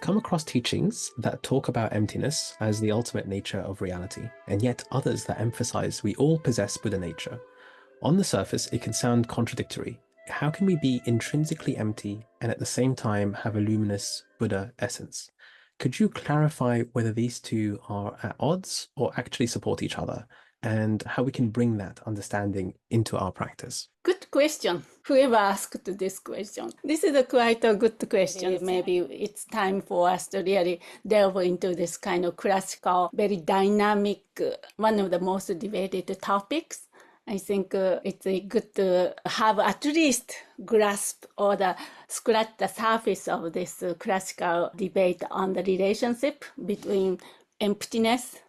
come across teachings that talk about emptiness as the ultimate nature of reality, and yet others that emphasize we all possess Buddha nature. On the surface, it can sound contradictory. How can we be intrinsically empty and at the same time have a luminous Buddha essence? Could you clarify whether these two are at odds or actually support each other, and how we can bring that understanding into our practice? Good question. Whoever asked this question. This is quite a good question. Maybe it's time for us to really delve into this kind of classical, very dynamic, one of the most debated topics. I think it's good to have at least grasp or scratch the surface of this classical debate on the relationship between emptiness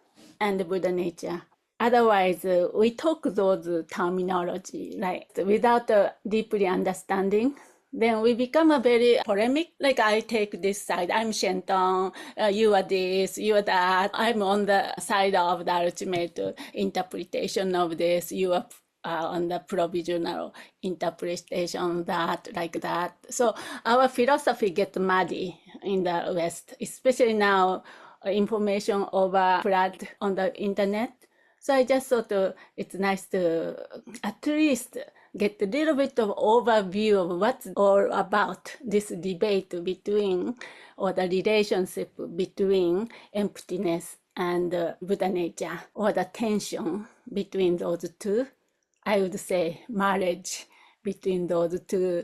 and Buddha nature. Otherwise, we talk those terminology, right? Without deeply understanding, then we become a very polemic. Like I take this side, I'm Shenton, you are this, you are that. I'm on the side of the ultimate interpretation of this, you are on the provisional interpretation, that, like that. So our philosophy gets muddy in the West, especially now information overflood on the internet. So I just thought it's nice to at least get a little bit of overview of what's all about this debate between, or the relationship between emptiness and Buddha nature, or the tension between those two. I would say marriage between those two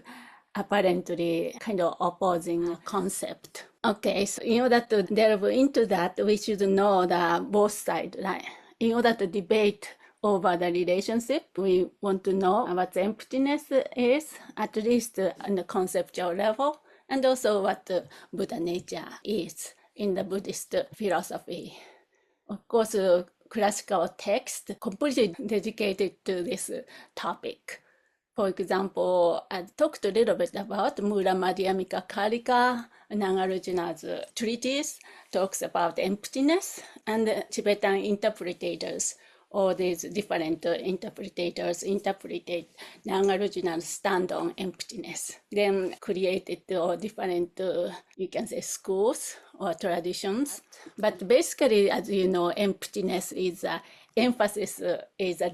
apparently kind of opposing concept. Okay, so in order to delve into that, we should know the both sides, right? In order to debate over the relationship, we want to know what emptiness is, at least on the conceptual level, and also what Buddha nature is in the Buddhist philosophy. Of course, classical text completely dedicated to this topic. For example, I talked a little bit about Mula Madhyamika Karika, Nagarjuna's treatise talks about emptiness, and Tibetan interpreters, all these different interpreters interpreted Nagarjuna's stand on emptiness. Then created all different, you can say, schools or traditions. But basically, as you know, emptiness is emphasis is a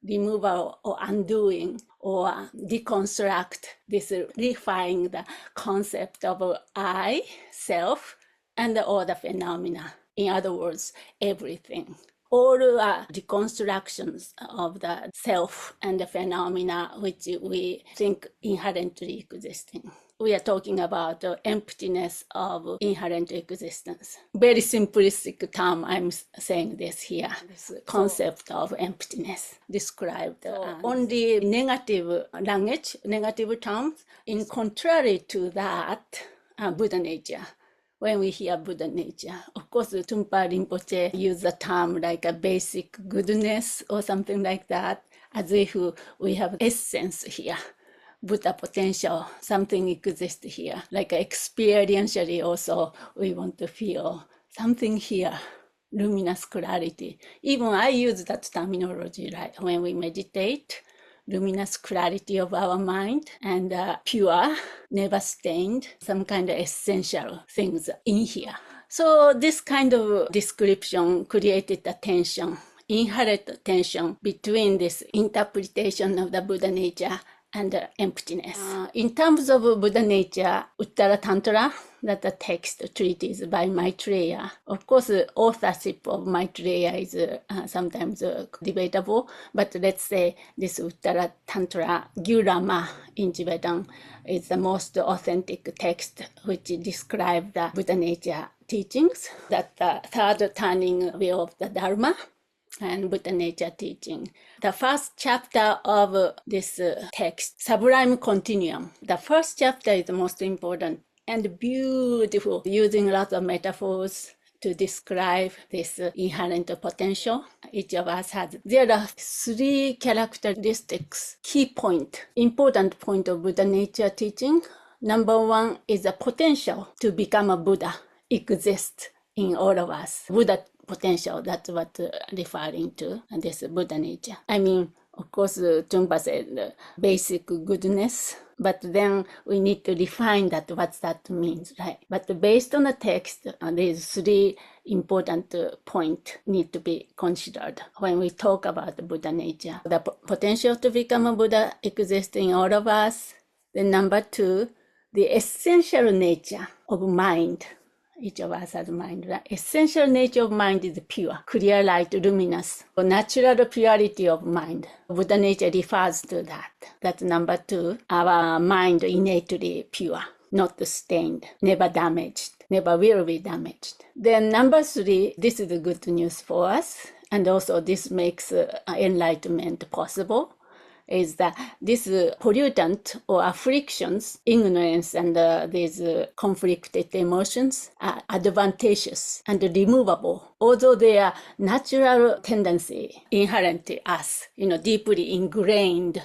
removal or undoing or deconstruct, this refine the concept of I, self, and all the phenomena. In other words, everything. All are deconstructions of the self and the phenomena which we think inherently existing. We are talking about the emptiness of inherent existence. Very simplistic term, I'm saying this here. This concept of emptiness described only negative language, negative terms. In contrary to that, Buddha nature. When we hear Buddha nature, of course, Tumpa Rinpoche used the term like a basic goodness or something like that, as if we have essence here. Buddha potential, something exists here. Like experientially also, we want to feel something here, luminous clarity. Even I use that terminology, right? When we meditate, luminous clarity of our mind and pure, never stained, some kind of essential things in here. So this kind of description created a tension, inherent tension between this interpretation of the Buddha nature and emptiness. In terms of Buddha nature, Uttara Tantra, that the text treatise by Maitreya. Of course, authorship of Maitreya is sometimes debatable, but let's say this Uttara Tantra, Gyurama in Tibetan, is the most authentic text which describes the Buddha nature teachings, that the third turning wheel of the Dharma, and Buddha nature teaching. The first chapter of this text, Sublime Continuum. The first chapter is the most important and beautiful, using lots of metaphors to describe this inherent potential each of us has. There are 3 characteristics, key point, important point of Buddha nature teaching. Number 1 is the potential to become a Buddha exists in all of us. Buddha potential, that's what referring to this Buddha nature. I mean, Of course, Trungpa said basic goodness, but then we need to define that what that means, right? But based on the text, these three important points need to be considered when we talk about the Buddha nature. The potential to become a Buddha exists in all of us. Then number two, the essential nature of mind. Each of us has mind. The essential nature of mind is pure, clear light, luminous, natural purity of mind. Buddha nature refers to that. That's number two. Our mind innately pure, not stained, never damaged, never will be damaged. Then number three, this is the good news for us, and also this makes enlightenment possible, is that this pollutant or afflictions, ignorance, and these conflicted emotions are advantageous and removable, although they are natural tendency inherent in us, deeply ingrained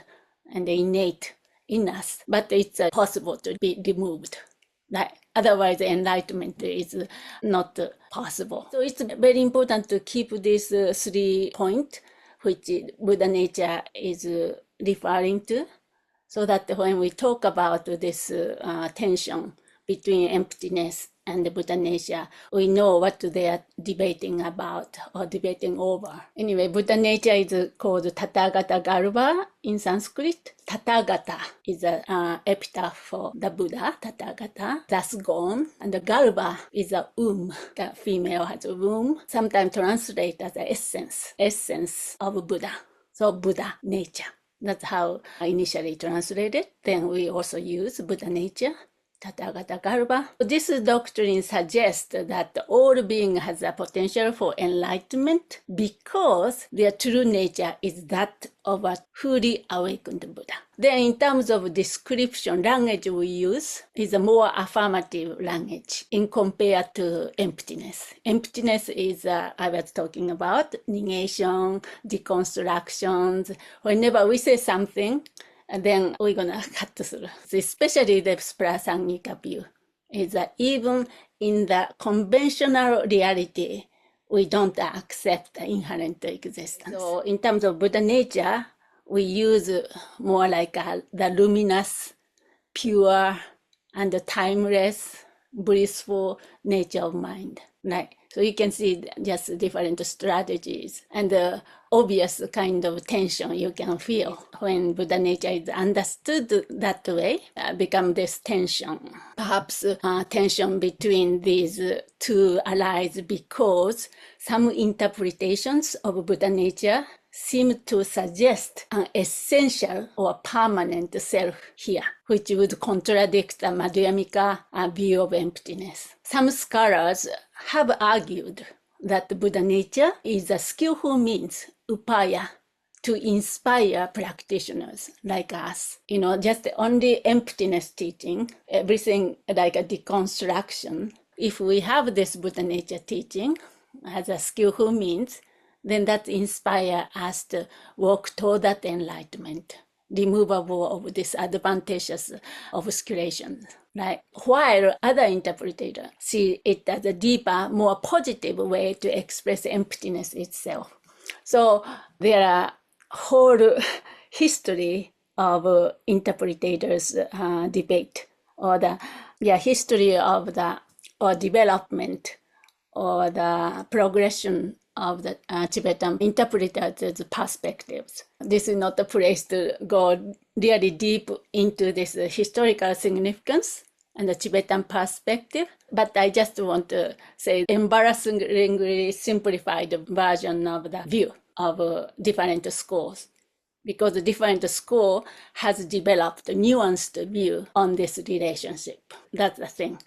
and innate in us, but it's possible to be removed. Otherwise, enlightenment is not possible. So it's very important to keep these 3 points, which Buddha nature is referring to, so that when we talk about this tension between emptiness and the Buddha nature, we know what they are debating about or debating over. Anyway, Buddha nature is called Tathagata Garbha in Sanskrit. Tathagata is an epitaph for the Buddha, Tathagata, thus gone. And the Garbha is a womb. The female has a womb, sometimes translated as the essence of Buddha. So Buddha nature. That's how I initially translated. Then we also use Buddha nature, Tathagata Garbha. This doctrine suggests that all being has a potential for enlightenment because their true nature is that of a fully awakened Buddha. Then in terms of description, language we use is a more affirmative language in compared to emptiness. Emptiness is, I was talking about, negation, deconstructions. Whenever we say something, and then we're going to cut through. So especially the prasangika view is that even in the conventional reality, we don't accept the inherent existence. So in terms of Buddha nature, we use more like the luminous, pure, and timeless, blissful nature of mind. Right? So you can see just different strategies and the obvious kind of tension you can feel when Buddha nature is understood that way, become this tension. Perhaps tension between these two arise because some interpretations of Buddha nature seem to suggest an essential or permanent self here, which would contradict the Madhyamika view of emptiness. Some scholars have argued that the Buddha nature is a skillful means, upaya, to inspire practitioners like us. Just only emptiness teaching, everything like a deconstruction. If we have this Buddha nature teaching as a skillful means, then that inspires us to walk toward that enlightenment, removable of this advantageous obscuration. Right? While other interpreters see it as a deeper, more positive way to express emptiness itself. So there are whole history of interpreters' debate, or the history of the development or the progression of the Tibetan interpreters' perspectives. This is not a place to go really deep into this historical significance and the Tibetan perspective, but I just want to say embarrassingly simplified version of the view of different schools, because the different school has developed a nuanced view on this relationship. That's the thing.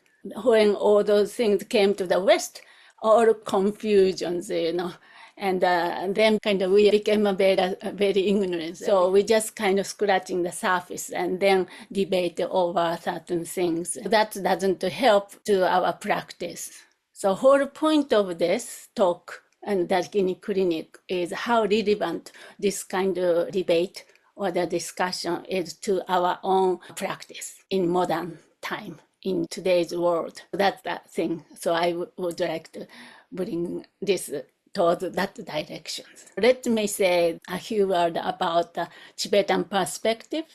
When all those things came to the West, all confusions, and then kind of we became very ignorant. So we just kind of scratching the surface and then debate over certain things. That doesn't help to our practice. So whole point of this talk and DAKINI Clinic is how relevant this kind of debate or the discussion is to our own practice in modern time, in today's world. That's that thing. So I would like to bring this towards that direction. Let me say a few words about the Tibetan perspective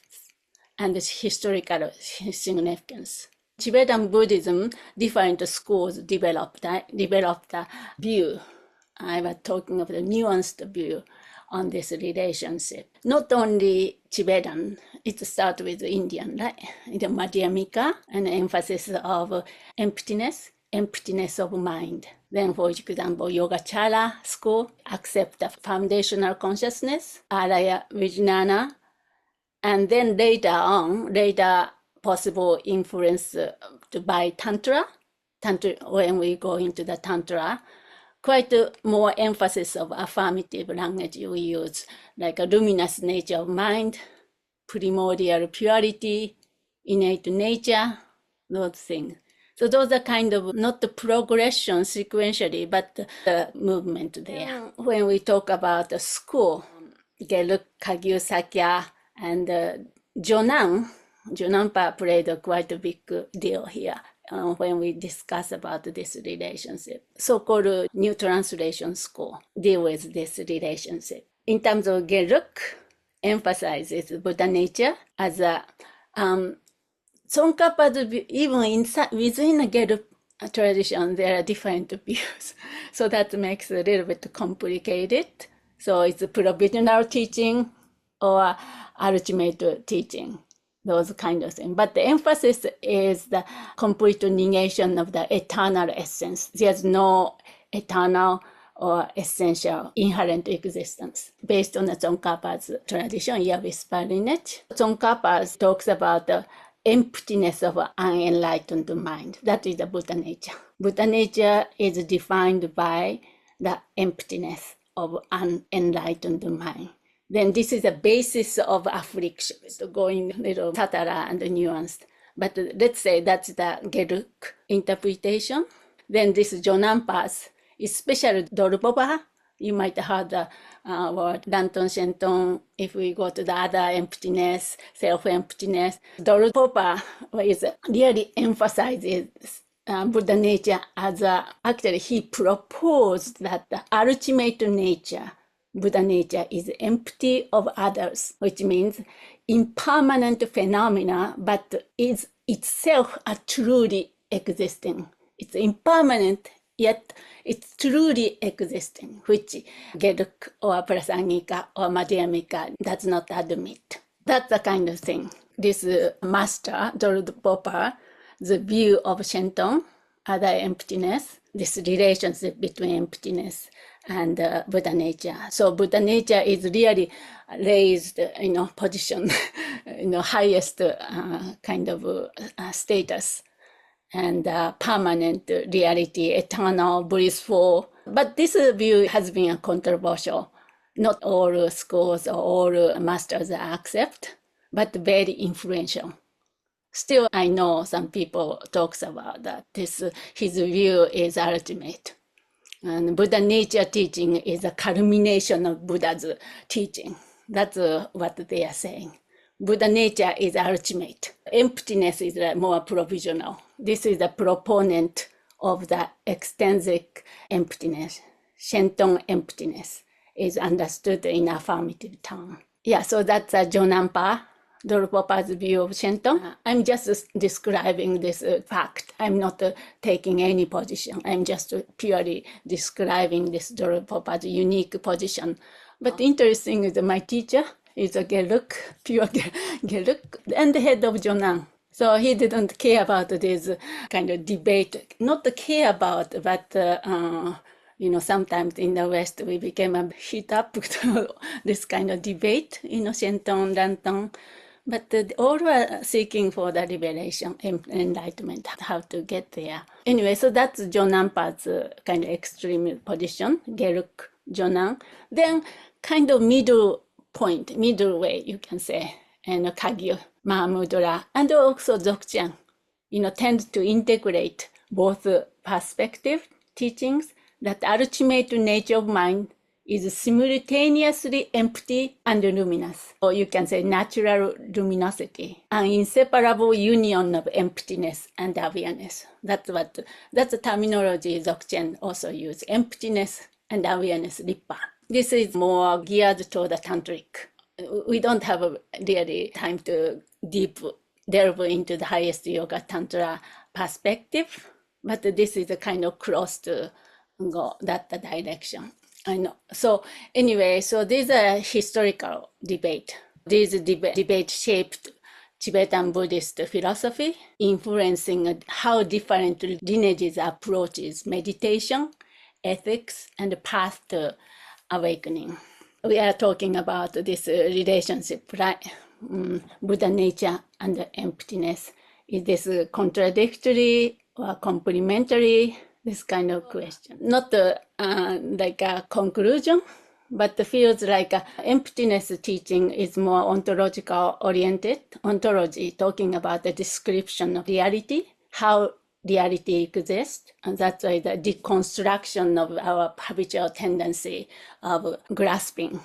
and its historical significance. Tibetan Buddhism, different schools developed a view. I was talking of the nuanced view on this relationship. Not only Tibetan, it starts with Indian, right? The Madhyamika, an emphasis of emptiness of mind. Then, for example, Yogacara school accept the foundational consciousness, Alaya Vijnana, and then later possible influence by Tantra, when we go into the Tantra, quite more emphasis of affirmative language we use, like a luminous nature of mind, primordial purity, innate nature, those things. So those are kind of not the progression sequentially, but the movement there. When we talk about the school, Geluk, Kagyu, Sakya, and Jonampa played a quite a big deal here when we discuss about this relationship. So-called New Translation School deal with this relationship. In terms of Geluk, emphasizes Buddha nature as a Tsongkhapa's view, even within the Geluk tradition, there are different views. So that makes it a little bit complicated. So it's a provisional teaching or ultimate teaching, those kind of things. But the emphasis is the complete negation of the eternal essence. There's no eternal or essential inherent existence. Based on the Tsongkhapa's tradition, Yavispa lineage, Tsongkhapa talks about the emptiness of unenlightened mind. That is the Buddha nature. Buddha nature is defined by the emptiness of unenlightened mind. Then this is the basis of affliction. So going a little subtler and nuanced. But let's say that's the Geluk interpretation. Then this Jonampa's, especially Dorpopa, you might have heard the word Danton Shenton. If we go to the other emptiness, self-emptiness, Dorpopa is really emphasizes Buddha nature as actually he proposed that the ultimate nature, Buddha nature, is empty of others, which means impermanent phenomena, but is itself a truly existing. It's impermanent, yet it's truly existing, which Geluk or Prasangika or Madhyamika does not admit. That's the kind of thing. This master, Dorpopa, the view of Shenton, other emptiness, this relationship between emptiness and Buddha nature. So Buddha nature is really raised, position, highest kind of status and permanent reality, eternal, blissful. But this view has been controversial. Not all schools or all masters accept, but very influential. Still, I know some people talks about that. His view is ultimate. And Buddha nature teaching is a culmination of Buddha's teaching. That's what they are saying. Buddha nature is ultimate. Emptiness is more provisional. This is the proponent of the extrinsic emptiness. Shenton emptiness is understood in affirmative term. Yeah, so that's Jonampa, Dorpopa's view of Shenton. I'm just describing this fact. I'm not taking any position. I'm just purely describing this Dorpopa's unique position. But interesting is my teacher is a Geluk, pure Geluk, and the head of Jonan. So he didn't care about this kind of debate. Not care about, but sometimes in the West we became a heat up to this kind of debate, Shenton, Danton. But all were seeking for the liberation, enlightenment, how to get there. Anyway, so that's Jonampa's kind of extreme position, Geluk, Jonan. Then kind of middle way, you can say, and Kagyu, Mahamudra, and also Dzogchen, tend to integrate both perspective teachings that ultimate nature of mind is simultaneously empty and luminous, or you can say natural luminosity, an inseparable union of emptiness and awareness. That's the terminology Dzogchen also use, emptiness and awareness Rippa. This is more geared toward the tantric. We don't have really time to deep delve into the highest yoga tantra perspective, but this is a kind of cross to go that direction. I know. So anyway, so these are historical debate. These debate shaped Tibetan Buddhist philosophy, influencing how different lineages approaches meditation, ethics, and the path to awakening. We are talking about this relationship, right? Buddha nature and emptiness. Is this contradictory or complementary? This kind of question. Not like a conclusion, but it feels like emptiness teaching is more ontological oriented. Ontology, talking about the description of reality, how reality exists, and that's why the deconstruction of our habitual tendency of grasping,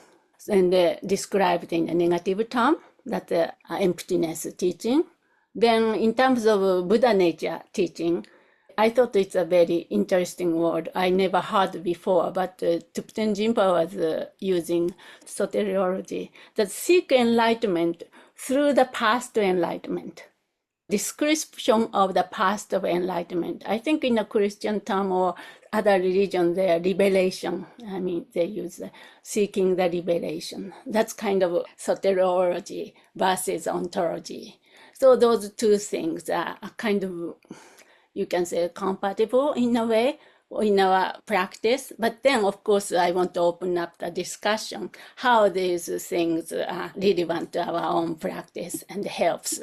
and described in a negative term, that the emptiness teaching. Then in terms of Buddha nature teaching, I thought it's a very interesting word I never heard before, but Thupten Jinpa was using soteriology, that seek enlightenment through the path to enlightenment. Description of the path of enlightenment. I think in a Christian term or other religion, their revelation. I mean, they use seeking the revelation. That's kind of soteriology versus ontology. So those two things are kind of, you can say, compatible in a way in our practice. But then, of course, I want to open up the discussion how these things are relevant to our own practice and helps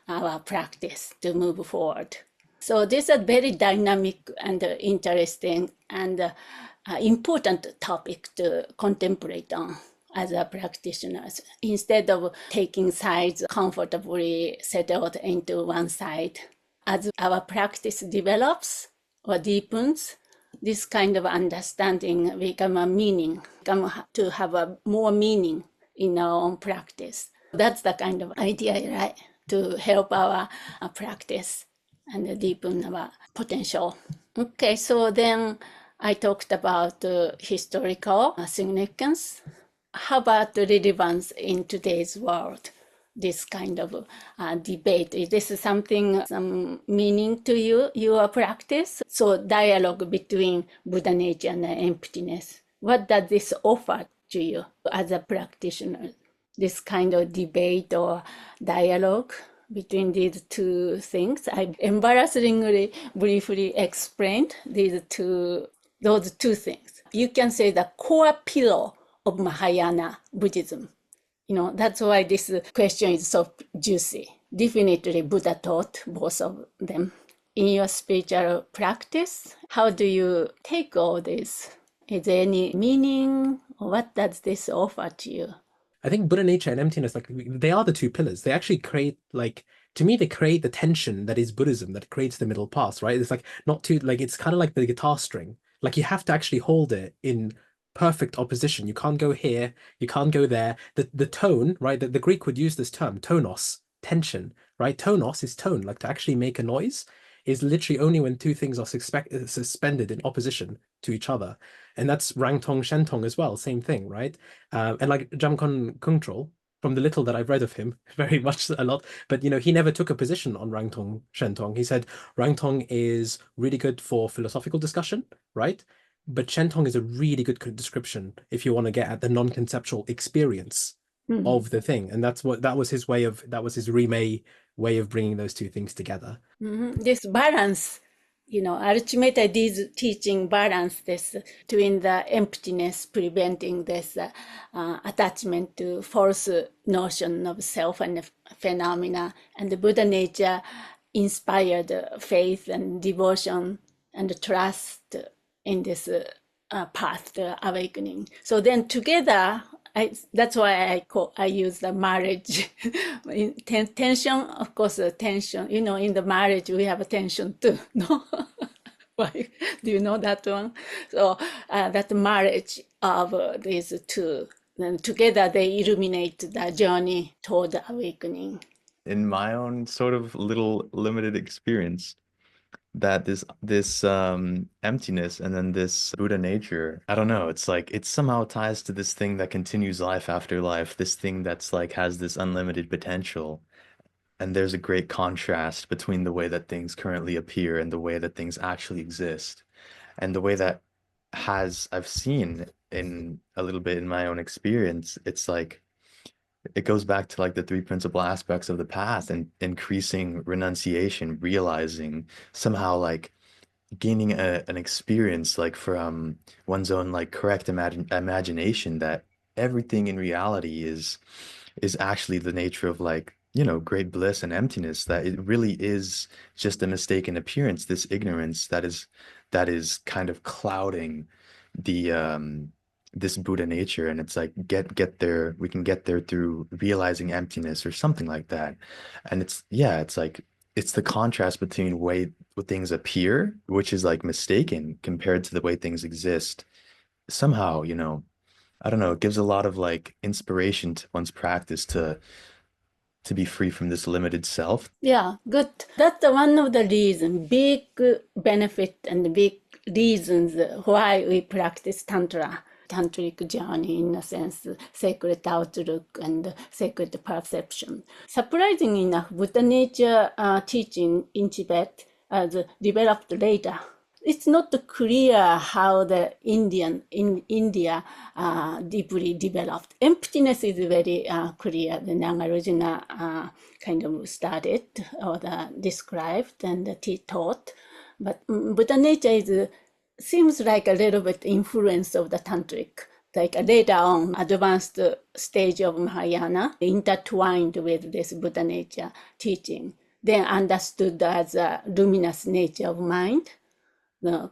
our practice to move forward. So this is a very dynamic and interesting and important topic to contemplate on as a practitioners, instead of taking sides comfortably settled into one side. As our practice develops or deepens, this kind of understanding become a meaning, come to have a more meaning in our own practice. That's the kind of idea, right? To help our practice and deepen our potential. Okay, so then I talked about historical significance. How about the relevance in today's world? This kind of debate. Is this something, some meaning to you, your practice? So dialogue between Buddha nature and emptiness. What does this offer to you as a practitioner? This kind of debate or dialogue between these two things. I embarrassingly briefly explained those two things. You can say the core pillar of Mahayana Buddhism. You know, that's why this question is so juicy. Definitely Buddha taught both of them. In your spiritual practice, how do you take all this? Is there any meaning, or what does this offer to you? I think Buddha nature and emptiness, like they are the two pillars. They actually create, like, to me, they create the tension that is Buddhism, that creates the middle path, right? It's like not too, like, it's kind of like the guitar string. Like you have to actually hold it in perfect opposition. You can't go here, you can't go there. The tone, right? The Greek would use this term, tonos, tension, right? Tonos is tone, like to actually make a noise is literally only when two things are suspended in opposition to each other. And that's Rangtong Shentong as well, same thing, right? And like Jamgon Kungtrul, from the little that I've read of him, very much a lot, but he never took a position on Rangtong Shentong. He said Rangtong is really good for philosophical discussion, right? But Shentong is a really good description if you want to get at the non-conceptual experience of the thing. And that was his Rime way of bringing those two things together. This balance, ultimately this teaching balance this between the emptiness, preventing this attachment to false notion of self and phenomena, and the Buddha nature inspired faith and devotion and trust in this path to awakening. So then together, that's why I use the marriage. Tension, of course, tension. In the marriage we have a tension too. No, why? Do you know that one? So that marriage of these two, then together they illuminate the journey toward awakening. In my own sort of little limited experience, that this emptiness and then this Buddha nature, I don't know, it's like it somehow ties to this thing that continues life after life, this thing that's like has this unlimited potential. And there's a great contrast between the way that things currently appear and the way that things actually exist. And the way that has I've seen in a little bit in my own experience, it's like it goes back to like the three principal aspects of the path and increasing renunciation, realizing somehow like gaining an experience like from one's own like correct imagination that everything in reality is actually the nature of like, you know, great bliss and emptiness, that it really is just a mistaken appearance, this ignorance that is kind of clouding the this Buddha nature. And it's like get there, we can get there through realizing emptiness or something like that. And it's yeah, it's like it's the contrast between way things appear, which is like mistaken compared to the way things exist. Somehow, you know, I don't know, it gives a lot of like inspiration to one's practice to be free from this limited self. Yeah, good. That's one of the reasons, big benefit and big reasons why we practice Tantra. Tantric journey, in a sense, sacred outlook and sacred perception. Surprising enough, Buddha nature teaching in Tibet as developed later. It's not clear how the in India deeply developed. Emptiness is very clear. The Nagarjuna kind of studied or described and taught, but Buddha nature is seems like a little bit influence of the tantric, like later on advanced stage of Mahayana intertwined with this Buddha nature teaching, then understood as a luminous nature of mind,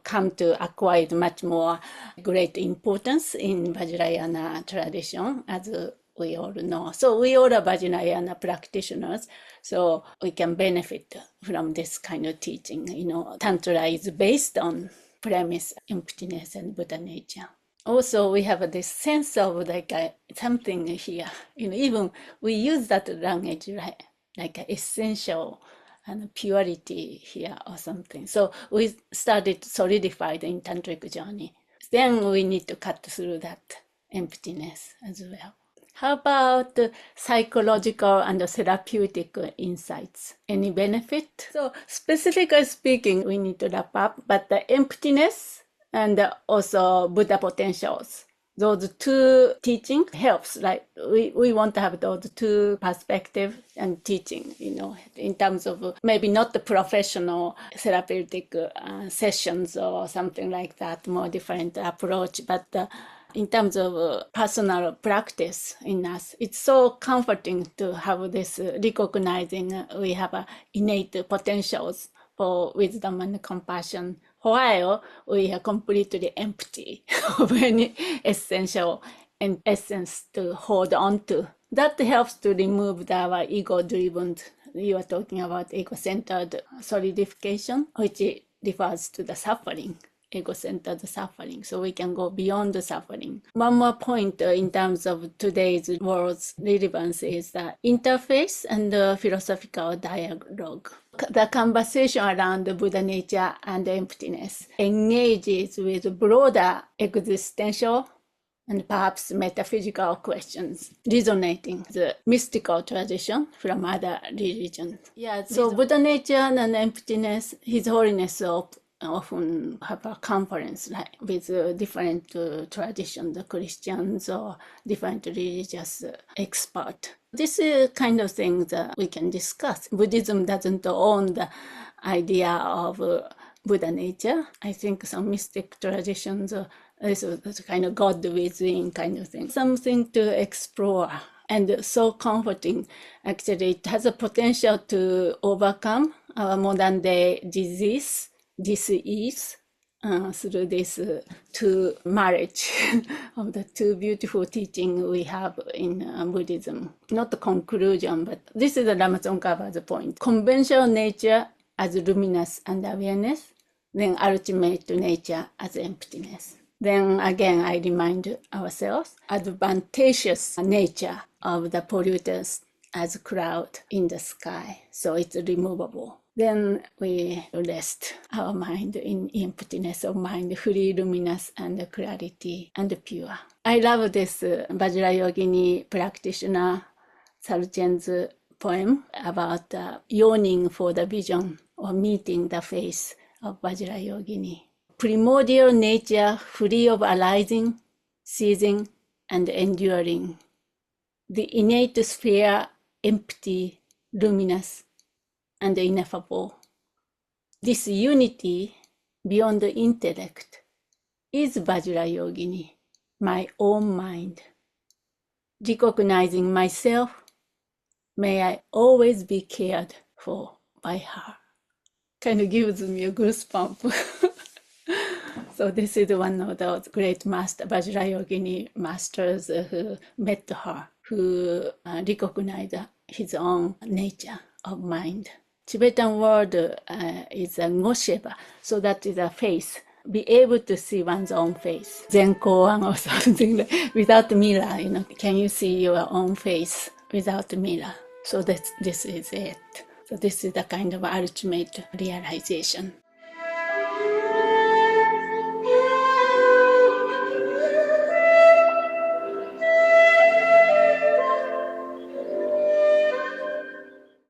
come to acquire much more great importance in Vajrayana tradition, as we all know. So we all are Vajrayana practitioners, so we can benefit from this kind of teaching. You know, Tantra is based on premise emptiness and Buddha nature. Also, we have this sense of like something here. You know, even we use that language, right? Like essential and purity here or something. So we started to solidify the tantric journey. Then we need to cut through that emptiness as well. How about psychological and therapeutic insights? Any benefit? So specifically speaking, we need to wrap up, but the emptiness and also Buddha potentials, those two teaching helps. Like we want to have those two perspective and teaching, you know, in terms of maybe not the professional therapeutic sessions or something like that, more different approach, but in terms of personal practice in us, it's so comforting to have this recognizing we have innate potentials for wisdom and compassion, while we are completely empty of any essential and essence to hold on to. That helps to remove our ego-driven, you are talking about ego-centered solidification, which refers to the suffering, ego-centered suffering. So we can go beyond the suffering. One more point in terms of today's world's relevance is the interface and the philosophical dialogue. The conversation around the Buddha nature and emptiness engages with broader existential and perhaps metaphysical questions, resonating the mystical tradition from other religions. Yeah, so Buddha nature and emptiness, His Holiness often have a conference like, with different traditions, the Christians or different religious experts. This is kind of thing that we can discuss. Buddhism doesn't own the idea of Buddha nature. I think some mystic traditions, this kind of God within kind of thing. Something to explore and so comforting. Actually, it has a potential to overcome our modern day disease, through this two marriage of the two beautiful teaching we have in Buddhism. Not the conclusion, but this is the Ramazongkapa's point. Conventional nature as luminous and awareness, then ultimate nature as emptiness. Then again, I remind ourselves, advantageous nature of the pollutants as cloud in the sky, so it's removable. Then we rest our mind in emptiness of mind, fully luminous and clarity and pure. I love this Vajrayogini practitioner Sarchen's poem about yearning for the vision or meeting the face of Vajrayogini. Primordial nature free of arising, ceasing, and enduring. The innate sphere empty, luminous, and ineffable. This unity beyond the intellect is Vajrayogini, my own mind. Recognizing myself, may I always be cared for by her. Kind of gives me a goosebump. So this is one of those great Vajrayogini masters who met her, who recognized his own nature of mind. Tibetan word is a ngosheba, so that is a face. Be able to see one's own face. Zen koan or something like, without mirror, can you see your own face without mirror? So this is it. So this is the kind of ultimate realization.